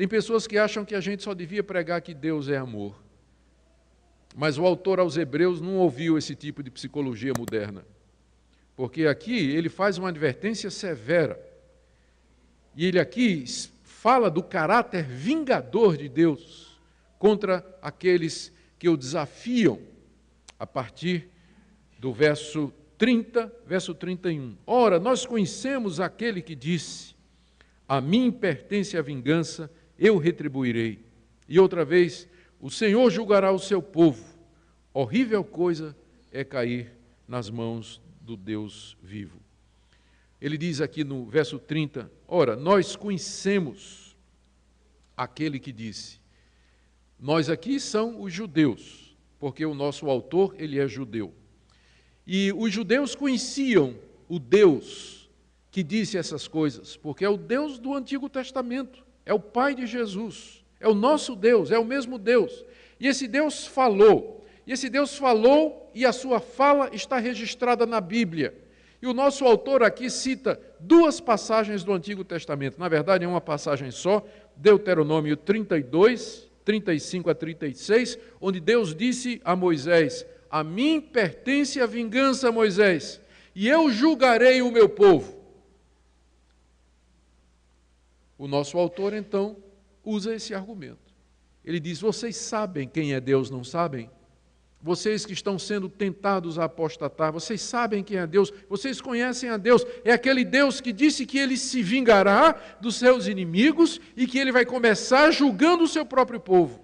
Tem pessoas que acham que a gente só devia pregar que Deus é amor. Mas o autor aos Hebreus não ouviu esse tipo de psicologia moderna. Porque aqui ele faz uma advertência severa. E ele aqui fala do caráter vingador de Deus contra aqueles que o desafiam, a partir do verso 30, verso 31. Ora, nós conhecemos aquele que disse: a mim pertence a vingança, eu retribuirei. E outra vez, o Senhor julgará o seu povo. Horrível coisa é cair nas mãos do Deus vivo. Ele diz aqui no verso 30, ora, nós conhecemos aquele que disse. Nós aqui são os judeus, porque o nosso autor, ele é judeu. E os judeus conheciam o Deus que disse essas coisas, porque é o Deus do Antigo Testamento, é o Pai de Jesus, é o nosso Deus, é o mesmo Deus. E esse Deus falou, e a sua fala está registrada na Bíblia. E o nosso autor aqui cita duas passagens do Antigo Testamento. Na verdade, é uma passagem só, Deuteronômio 32, 35 a 36, onde Deus disse a Moisés: a mim pertence a vingança, Moisés, e eu julgarei o meu povo. O nosso autor, então, usa esse argumento. Ele diz: vocês sabem quem é Deus, não sabem? Vocês que estão sendo tentados a apostatar, vocês sabem quem é Deus, vocês conhecem a Deus, é aquele Deus que disse que ele se vingará dos seus inimigos e que ele vai começar julgando o seu próprio povo.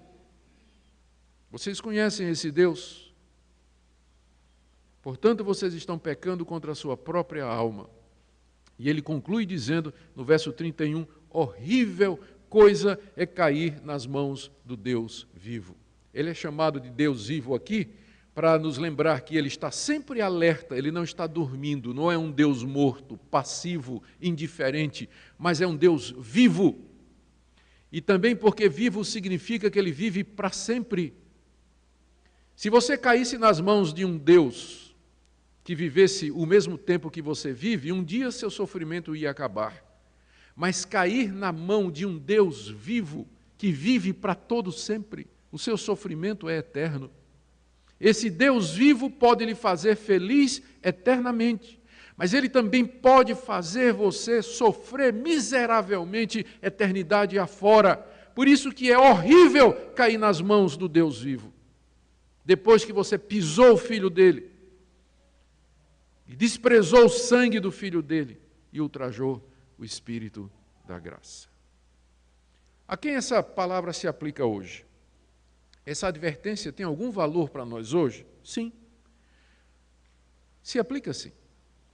Vocês conhecem esse Deus? Portanto, vocês estão pecando contra a sua própria alma. E ele conclui dizendo, no verso 31, horrível coisa é cair nas mãos do Deus vivo. Ele é chamado de Deus vivo aqui para nos lembrar que ele está sempre alerta, ele não está dormindo, não é um Deus morto, passivo, indiferente, mas é um Deus vivo. E também porque vivo significa que ele vive para sempre. Se você caísse nas mãos de um Deus que vivesse o mesmo tempo que você vive, um dia seu sofrimento ia acabar. Mas cair na mão de um Deus vivo, que vive para todo sempre, o seu sofrimento é eterno. Esse Deus vivo pode lhe fazer feliz eternamente, mas ele também pode fazer você sofrer miseravelmente eternidade afora. Por isso que é horrível cair nas mãos do Deus vivo. Depois que você pisou o filho dele, e desprezou o sangue do filho dele, e ultrajou o Espírito da graça. A quem essa palavra se aplica hoje? Essa advertência tem algum valor para nós hoje? Sim. Se aplica sim.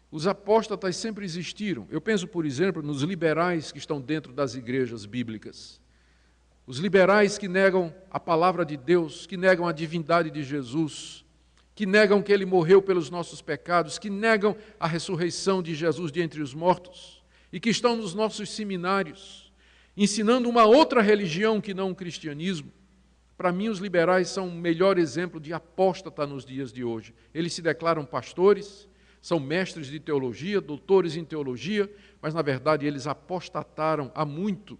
Os apóstatas sempre existiram. Eu penso, por exemplo, nos liberais que estão dentro das igrejas bíblicas. Os liberais que negam a palavra de Deus, que negam a divindade de Jesus, que negam que ele morreu pelos nossos pecados, que negam a ressurreição de Jesus de entre os mortos, e que estão nos nossos seminários, ensinando uma outra religião que não o cristianismo. Para mim, os liberais são o melhor exemplo de apóstata nos dias de hoje. Eles se declaram pastores, são mestres de teologia, doutores em teologia, mas, na verdade, eles apostataram há muito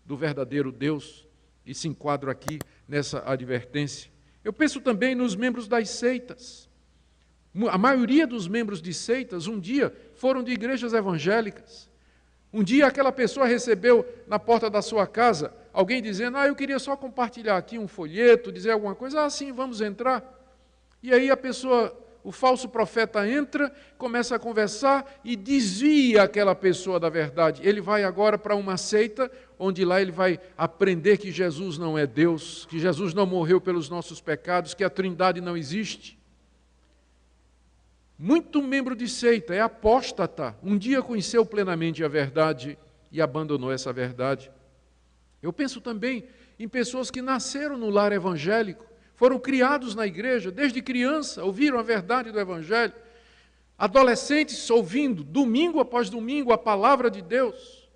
do verdadeiro Deus e se enquadram aqui nessa advertência. Eu penso também nos membros das seitas. A maioria dos membros de seitas, um dia, foram de igrejas evangélicas. Um dia, aquela pessoa recebeu na porta da sua casa alguém dizendo: eu queria só compartilhar aqui um folheto, dizer alguma coisa. Sim, vamos entrar. E aí a pessoa, o falso profeta entra, começa a conversar e desvia aquela pessoa da verdade. Ele vai agora para uma seita, onde lá ele vai aprender que Jesus não é Deus, que Jesus não morreu pelos nossos pecados, que a Trindade não existe. Muito membro de seita é apóstata. Um dia conheceu plenamente a verdade e abandonou essa verdade. Eu penso também em pessoas que nasceram no lar evangélico, foram criados na igreja, desde criança, ouviram a verdade do Evangelho. Adolescentes ouvindo, domingo após domingo, a palavra de Deus.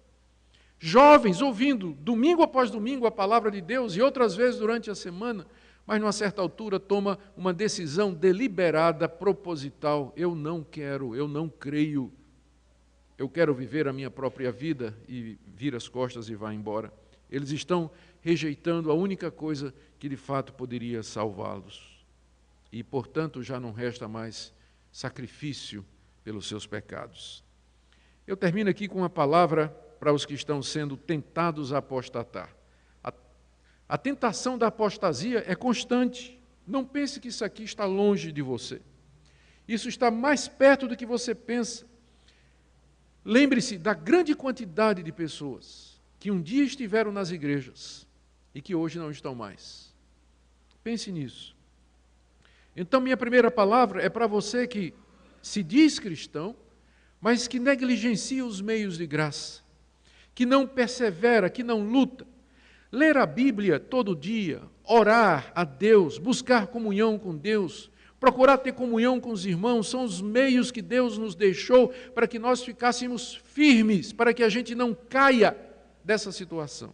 Jovens ouvindo, domingo após domingo, a palavra de Deus, e outras vezes durante a semana, mas numa certa altura toma uma decisão deliberada, proposital: eu não quero, eu não creio, eu quero viver a minha própria vida, e vira as costas e vai embora. Eles estão rejeitando a única coisa que de fato poderia salvá-los. E, portanto, já não resta mais sacrifício pelos seus pecados. Eu termino aqui com uma palavra para os que estão sendo tentados a apostatar. A tentação da apostasia é constante. Não pense que isso aqui está longe de você. Isso está mais perto do que você pensa. Lembre-se da grande quantidade de pessoas que um dia estiveram nas igrejas e que hoje não estão mais. Pense nisso. Então, minha primeira palavra é para você que se diz cristão, mas que negligencia os meios de graça, que não persevera, que não luta. Ler a Bíblia todo dia, orar a Deus, buscar comunhão com Deus, procurar ter comunhão com os irmãos, são os meios que Deus nos deixou para que nós ficássemos firmes, para que a gente não caia dessa situação.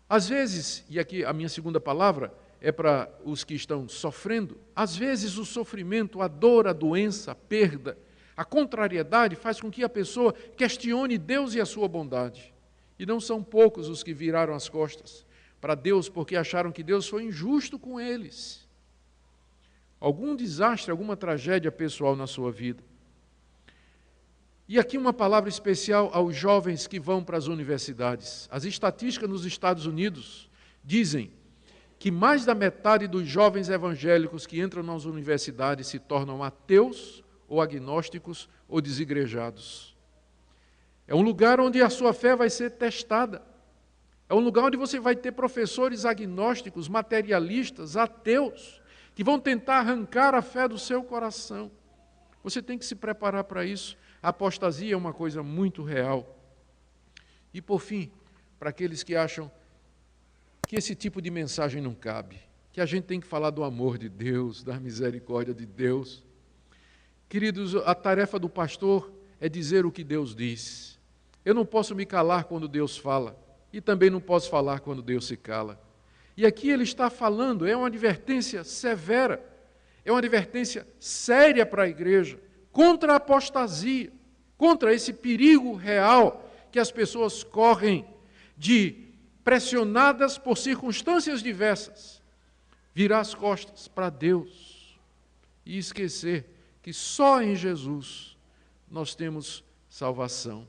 Às vezes, e aqui a minha segunda palavra é para os que estão sofrendo, às vezes o sofrimento, a dor, a doença, a perda, a contrariedade faz com que a pessoa questione Deus e a sua bondade. E não são poucos os que viraram as costas para Deus porque acharam que Deus foi injusto com eles. Algum desastre, alguma tragédia pessoal na sua vida. E aqui uma palavra especial aos jovens que vão para as universidades. As estatísticas nos Estados Unidos dizem que mais da metade dos jovens evangélicos que entram nas universidades se tornam ateus ou agnósticos ou desigrejados. É um lugar onde a sua fé vai ser testada. É um lugar onde você vai ter professores agnósticos, materialistas, ateus, que vão tentar arrancar a fé do seu coração. Você tem que se preparar para isso. A apostasia é uma coisa muito real. E, por fim, para aqueles que acham que esse tipo de mensagem não cabe, que a gente tem que falar do amor de Deus, da misericórdia de Deus. Queridos, a tarefa do pastor é dizer o que Deus diz. Eu não posso me calar quando Deus fala, e também não posso falar quando Deus se cala. E aqui ele está falando, é uma advertência severa, é uma advertência séria para a igreja, contra a apostasia, contra esse perigo real que as pessoas correm de, pressionadas por circunstâncias diversas, virar as costas para Deus e esquecer que só em Jesus nós temos salvação.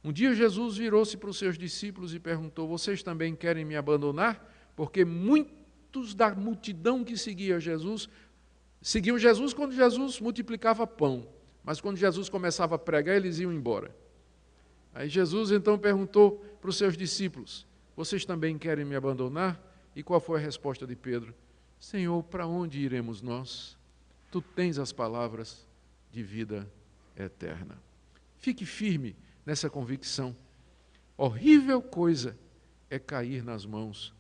Um dia Jesus virou-se para os seus discípulos e perguntou: vocês também querem me abandonar? Porque muitos da multidão que seguiam Jesus quando Jesus multiplicava pão, mas quando Jesus começava a pregar, eles iam embora. Aí Jesus então perguntou para os seus discípulos: vocês também querem me abandonar? E qual foi a resposta de Pedro? Senhor, para onde iremos nós? Tu tens as palavras de vida eterna. Fique firme nessa convicção. Horrível coisa é cair nas mãos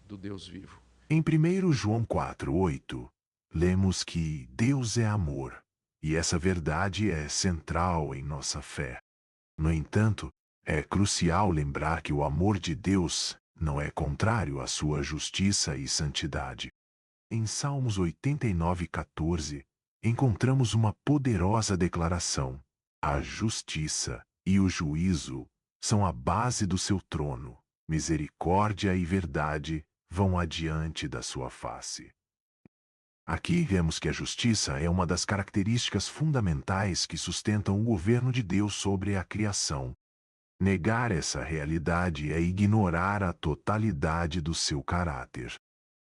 do Deus vivo. Em 1 João 4:8, lemos que Deus é amor, e essa verdade é central em nossa fé. No entanto, é crucial lembrar que o amor de Deus não é contrário à sua justiça e santidade. Em Salmos 89:14, encontramos uma poderosa declaração: a justiça e o juízo são a base do seu trono, misericórdia e verdade vão adiante da sua face. Aqui vemos que a justiça é uma das características fundamentais que sustentam o governo de Deus sobre a criação. Negar essa realidade é ignorar a totalidade do seu caráter.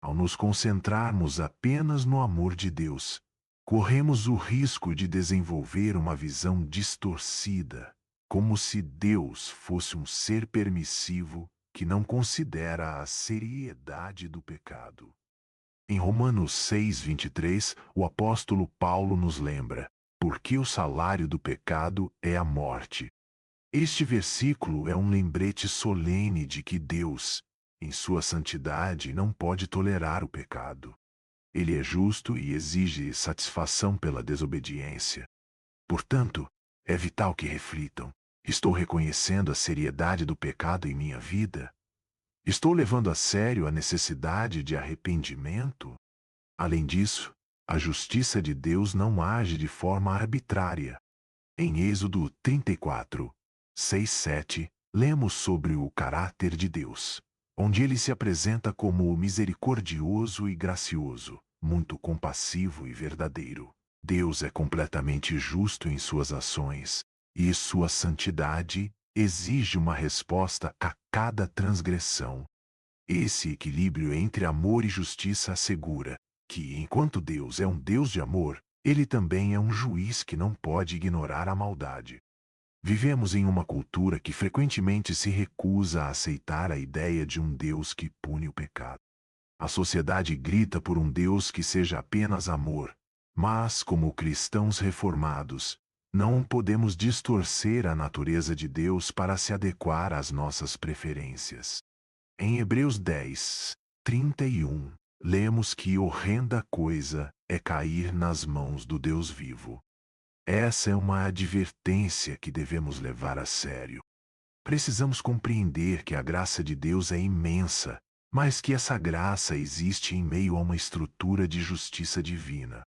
Ao nos concentrarmos apenas no amor de Deus, corremos o risco de desenvolver uma visão distorcida, como se Deus fosse um ser permissivo que não considera a seriedade do pecado. Em Romanos 6:23, o apóstolo Paulo nos lembra: porque o salário do pecado é a morte. Este versículo é um lembrete solene de que Deus, em sua santidade, não pode tolerar o pecado. Ele é justo e exige satisfação pela desobediência. Portanto, é vital que reflitam: estou reconhecendo a seriedade do pecado em minha vida? Estou levando a sério a necessidade de arrependimento? Além disso, a justiça de Deus não age de forma arbitrária. Em Êxodo 34, 6-7, lemos sobre o caráter de Deus, onde ele se apresenta como misericordioso e gracioso, muito compassivo e verdadeiro. Deus é completamente justo em suas ações, e sua santidade exige uma resposta a cada transgressão. Esse equilíbrio entre amor e justiça assegura que, enquanto Deus é um Deus de amor, ele também é um juiz que não pode ignorar a maldade. Vivemos em uma cultura que frequentemente se recusa a aceitar a ideia de um Deus que pune o pecado. A sociedade grita por um Deus que seja apenas amor, mas, como cristãos reformados, não podemos distorcer a natureza de Deus para se adequar às nossas preferências. Em Hebreus 10, 31, lemos que horrenda coisa é cair nas mãos do Deus vivo. Essa é uma advertência que devemos levar a sério. Precisamos compreender que a graça de Deus é imensa, mas que essa graça existe em meio a uma estrutura de justiça divina.